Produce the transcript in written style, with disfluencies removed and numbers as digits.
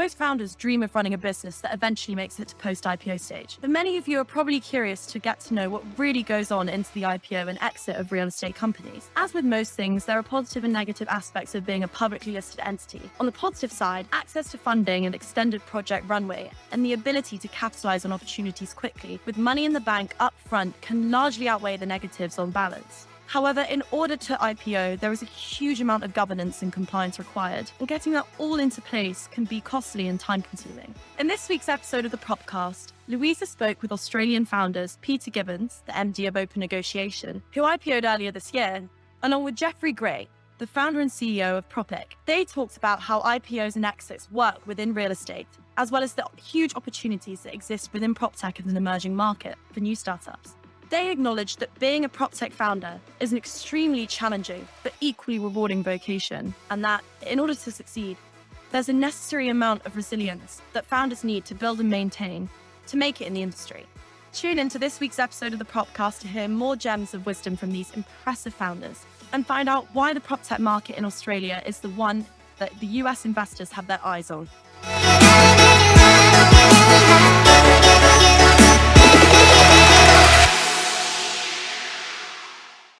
Most founders dream of running a business that eventually makes it to post-IPO stage. But many of you are probably curious to get to know what really goes on into the IPO and exit of real estate companies. As with most things, there are positive and negative aspects of being a publicly listed entity. On the positive side, access to funding and extended project runway and the ability to capitalize on opportunities quickly with money in the bank up front can largely outweigh the negatives on balance. However, in order to IPO, there is a huge amount of governance and compliance required, and getting that all into place can be costly and time-consuming. In this week's episode of the Propcast, Louisa spoke with Australian founders Peter Gibbons, the MD of Openn Negotation, who IPO'd earlier this year, along with Jeffery Gray, the founder and CEO of PROPIC. They talked about how IPOs and exits work within real estate, as well as the huge opportunities that exist within PropTech as an emerging market for new startups. They acknowledged that being a PropTech founder is an extremely challenging but equally rewarding vocation, and that, in order to succeed, there's a necessary amount of resilience that founders need to build and maintain to make it in the industry. Tune into this week's episode of the Propcast to hear more gems of wisdom from these impressive founders and find out why the PropTech market in Australia is the one that the US investors have their eyes on.